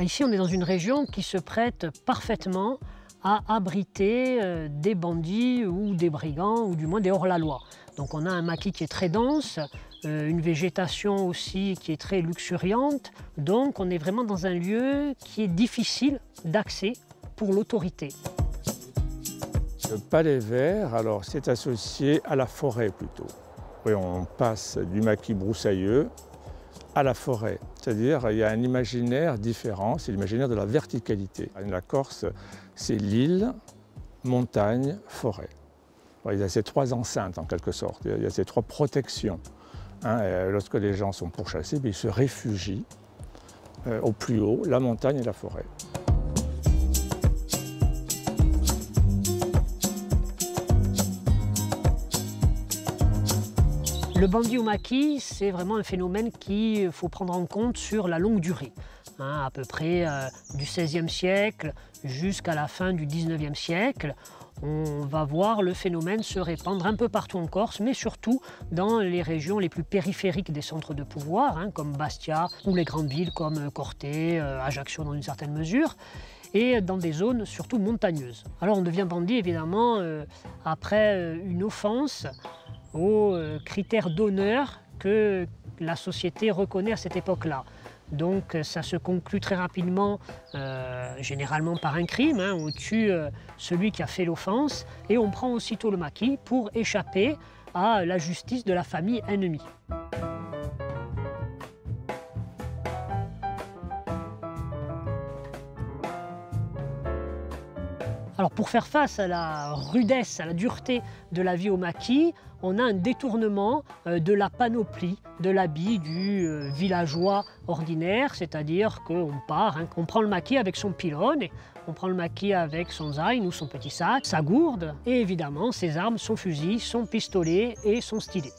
Ici, on est dans une région qui se prête parfaitement à abriter des bandits ou des brigands, ou du moins des hors-la-loi. Donc on a un maquis qui est très dense, une végétation aussi qui est très luxuriante. Donc on est vraiment dans un lieu qui est difficile d'accès pour l'autorité. Le palais vert, alors c'est associé à la forêt plutôt. Oui, on passe du maquis broussailleux à la forêt. C'est-à-dire il y a un imaginaire différent, c'est l'imaginaire de la verticalité. La Corse, c'est l'île, montagne, forêt. Il y a ces trois enceintes en quelque sorte, il y a ces trois protections. Lorsque les gens sont pourchassés, ils se réfugient au plus haut, la montagne et la forêt. Le bandit au maquis, c'est vraiment un phénomène qu'il faut prendre en compte sur la longue durée. À peu près du XVIe siècle jusqu'à la fin du XIXe siècle. On va voir le phénomène se répandre un peu partout en Corse, mais surtout dans les régions les plus périphériques des centres de pouvoir, comme Bastia, ou les grandes villes comme Corté, Ajaccio dans une certaine mesure, et dans des zones surtout montagneuses. Alors on devient bandit évidemment après une offense aux critères d'honneur que la société reconnaît à cette époque-là. Donc ça se conclut très rapidement, généralement par un crime. On tue celui qui a fait l'offense et on prend aussitôt le maquis pour échapper à la justice de la famille ennemie. Alors pour faire face à la rudesse, à la dureté de la vie au maquis, on a un détournement de la panoplie de l'habit du villageois ordinaire, c'est-à-dire qu'on part, on prend le maquis avec son pilone, on prend le maquis avec son zaïn ou son petit sac, sa gourde, et évidemment ses armes, son fusil, son pistolet et son stylet.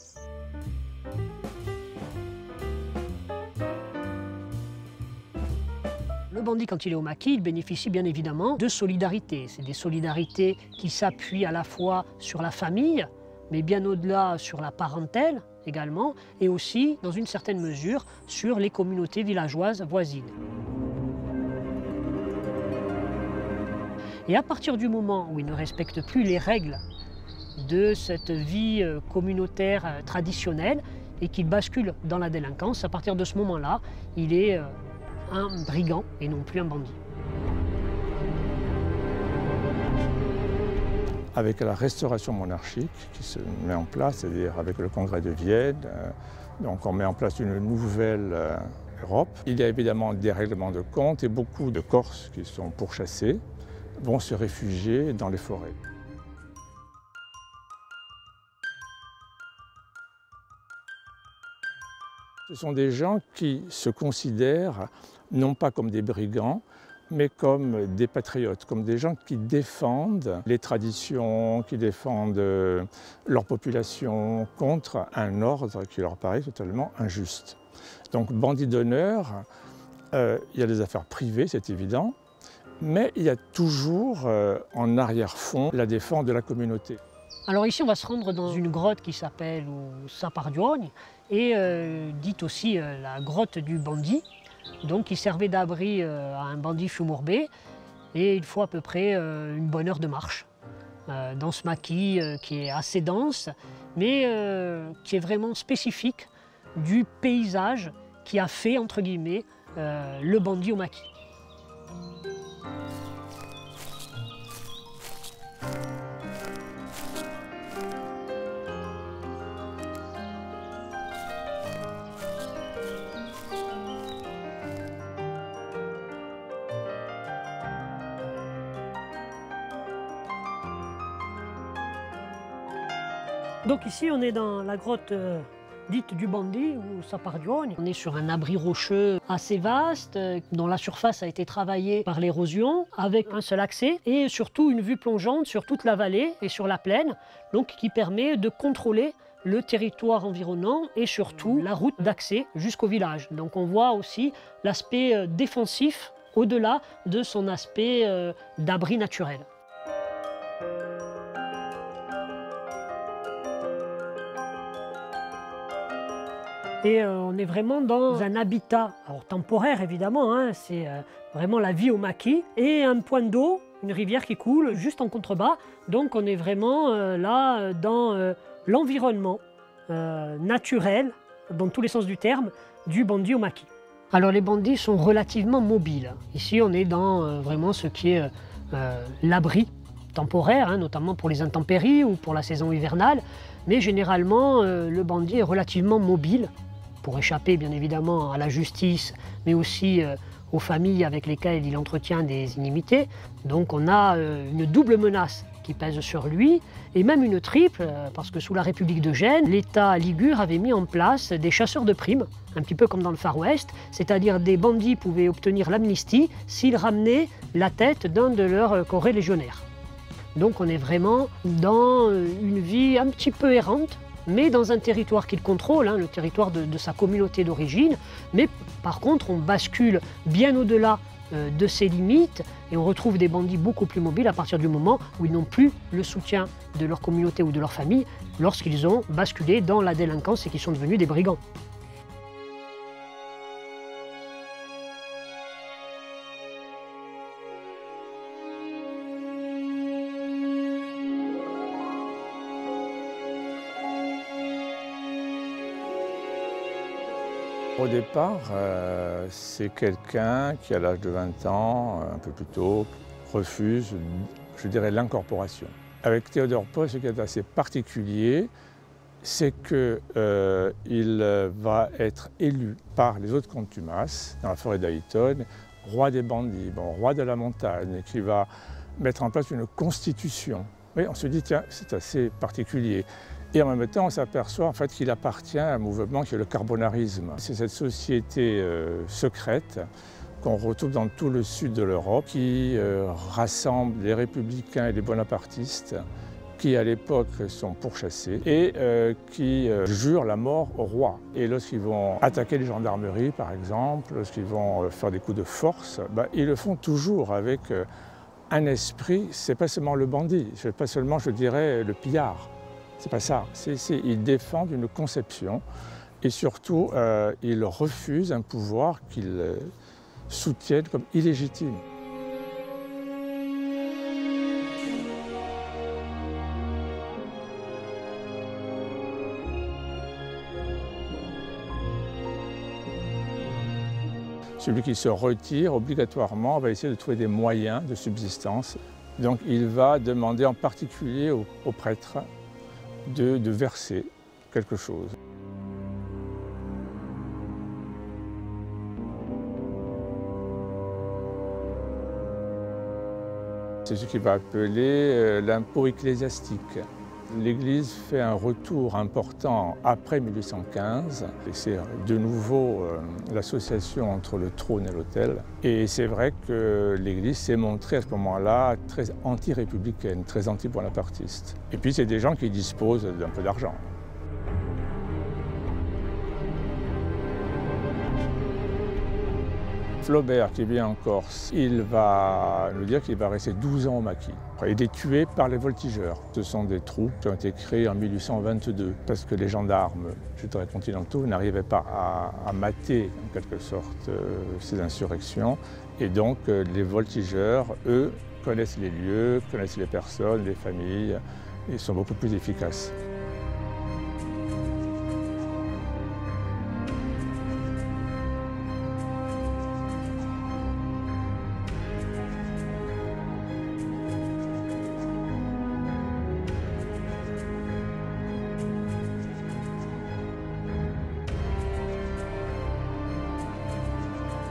Le bandit, quand il est au maquis, il bénéficie bien évidemment de solidarité. C'est des solidarités qui s'appuient à la fois sur la famille, mais bien au-delà sur la parentèle également, et aussi, dans une certaine mesure, sur les communautés villageoises voisines. Et à partir du moment où il ne respecte plus les règles de cette vie communautaire traditionnelle et qu'il bascule dans la délinquance, à partir de ce moment-là, il est un brigand et non plus un bandit. Avec la restauration monarchique qui se met en place, c'est-à-dire avec le congrès de Vienne, donc on met en place une nouvelle Europe. Il y a évidemment des règlements de compte et beaucoup de Corses qui sont pourchassés vont se réfugier dans les forêts. Ce sont des gens qui se considèrent non pas comme des brigands, mais comme des patriotes, comme des gens qui défendent les traditions, qui défendent leur population contre un ordre qui leur paraît totalement injuste. Donc bandits d'honneur, il y a des affaires privées, c'est évident, mais il y a toujours en arrière-fond la défense de la communauté. Alors ici, on va se rendre dans une grotte qui s'appelle Sapardione et dite aussi la grotte du bandit, donc qui servait d'abri à un bandit fumourbé. Et il faut à peu près une bonne heure de marche dans ce maquis qui est assez dense, mais qui est vraiment spécifique du paysage qui a fait, entre guillemets, le bandit au maquis. Donc ici, on est dans la grotte dite du bandit, ou Sapardione. On est sur un abri rocheux assez vaste, dont la surface a été travaillée par l'érosion, avec un seul accès, et surtout une vue plongeante sur toute la vallée et sur la plaine, donc qui permet de contrôler le territoire environnant et surtout la route d'accès jusqu'au village. Donc on voit aussi l'aspect défensif au-delà de son aspect d'abri naturel. Et on est vraiment dans un habitat, alors temporaire évidemment, hein, c'est vraiment la vie au maquis, et un point d'eau, une rivière qui coule juste en contrebas. Donc on est vraiment là dans l'environnement naturel, dans tous les sens du terme, du Bondy au maquis. Alors les bandys sont relativement mobiles. Ici on est dans vraiment ce qui est l'abri temporaire, hein, notamment pour les intempéries ou pour la saison hivernale. Mais généralement le bandy est relativement mobile, pour échapper bien évidemment à la justice, mais aussi aux familles avec lesquelles il entretient des inimités. Donc on a une double menace qui pèse sur lui, et même une triple, parce que sous la République de Gênes, l'État ligure avait mis en place des chasseurs de primes, un petit peu comme dans le Far West, c'est-à-dire des bandits pouvaient obtenir l'amnistie s'ils ramenaient la tête d'un de leurs corélégionnaires. Donc on est vraiment dans une vie un petit peu errante, mais dans un territoire qu'il contrôle, hein, le territoire de sa communauté d'origine. Mais par contre, on bascule bien au-delà de ses limites et on retrouve des bandits beaucoup plus mobiles à partir du moment où ils n'ont plus le soutien de leur communauté ou de leur famille lorsqu'ils ont basculé dans la délinquance et qu'ils sont devenus des brigands. Au départ, c'est quelqu'un qui, à l'âge de 20 ans, un peu plus tôt, refuse, je dirais, l'incorporation. Avec Théodore Paul, ce qui est assez particulier, c'est qu'il va être élu par les autres contumaces dans la forêt d'Ayton, roi des bandits, roi de la montagne, qui va mettre en place une constitution. Oui, on se dit, tiens, c'est assez particulier. Et en même temps, on s'aperçoit en fait, qu'il appartient à un mouvement qui est le carbonarisme. C'est cette société secrète qu'on retrouve dans tout le sud de l'Europe, qui rassemble les républicains et les bonapartistes, qui à l'époque sont pourchassés et qui jurent la mort au roi. Et lorsqu'ils vont attaquer les gendarmeries, par exemple, lorsqu'ils vont faire des coups de force, ils le font toujours avec un esprit, c'est pas seulement le bandit, c'est pas seulement, je dirais, le pillard. C'est pas ça. Ils défendent une conception et surtout, ils refusent un pouvoir qu'ils soutiennent comme illégitime. Celui qui se retire, obligatoirement, va essayer de trouver des moyens de subsistance. Donc il va demander en particulier aux prêtres de verser quelque chose. C'est ce qu'il va appeler l'impôt ecclésiastique. L'Église fait un retour important après 1815, et c'est de nouveau l'association entre le trône et l'autel. Et c'est vrai que l'Église s'est montrée à ce moment-là très anti-républicaine, très anti-bonapartiste. Et puis c'est des gens qui disposent d'un peu d'argent. Flaubert, qui vient en Corse, il va nous dire qu'il va rester 12 ans au maquis. Il est tué par les voltigeurs. Ce sont des troupes qui ont été créées en 1822 parce que les gendarmes, je dirais continentaux, n'arrivaient pas à mater en quelque sorte ces insurrections. Et donc les voltigeurs, eux, connaissent les lieux, connaissent les personnes, les familles, et sont beaucoup plus efficaces.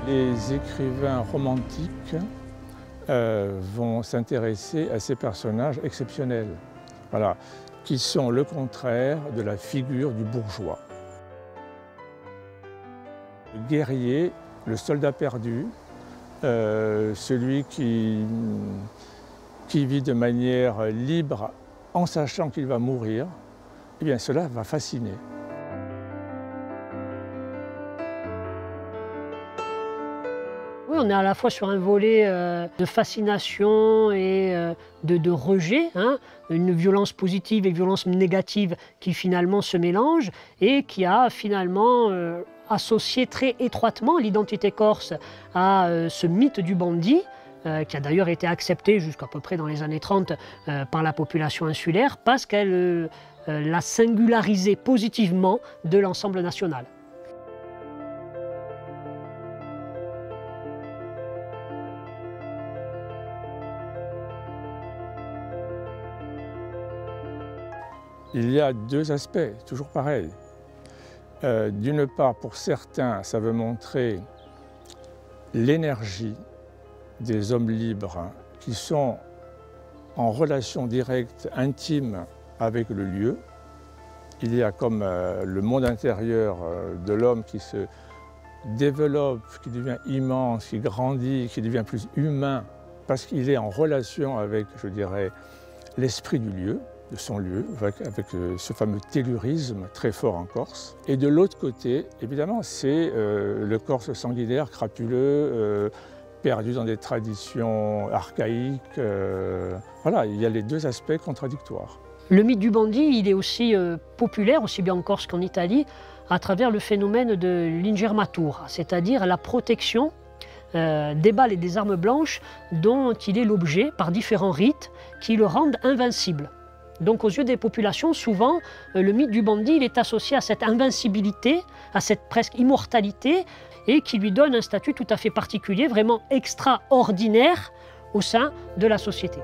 Les écrivains romantiques vont s'intéresser à ces personnages exceptionnels, voilà, qui sont le contraire de la figure du bourgeois. Le guerrier, le soldat perdu, celui qui vit de manière libre en sachant qu'il va mourir, eh bien cela va fasciner. Oui, on est à la fois sur un volet de fascination et de rejet, hein, une violence positive et une violence négative qui finalement se mélangent et qui a finalement associé très étroitement l'identité corse à ce mythe du bandit, qui a d'ailleurs été accepté jusqu'à peu près dans les années 30 par la population insulaire parce qu'elle l'a singularisé positivement de l'ensemble national. Il y a deux aspects, toujours pareil. D'une part, pour certains, ça veut montrer l'énergie des hommes libres qui sont en relation directe, intime avec le lieu. Il y a comme le monde intérieur de l'homme qui se développe, qui devient immense, qui grandit, qui devient plus humain, parce qu'il est en relation avec, je dirais, l'esprit du lieu, de son lieu, avec ce fameux tellurisme très fort en Corse. Et de l'autre côté, évidemment, c'est le Corse sanguinaire, crapuleux, perdu dans des traditions archaïques. Voilà, il y a les deux aspects contradictoires. Le mythe du bandit, il est aussi populaire, aussi bien en Corse qu'en Italie, à travers le phénomène de l'ingermatura, c'est-à-dire la protection des balles et des armes blanches dont il est l'objet par différents rites qui le rendent invincible. Donc aux yeux des populations, souvent, le mythe du bandit il est associé à cette invincibilité, à cette presque immortalité, et qui lui donne un statut tout à fait particulier, vraiment extraordinaire au sein de la société.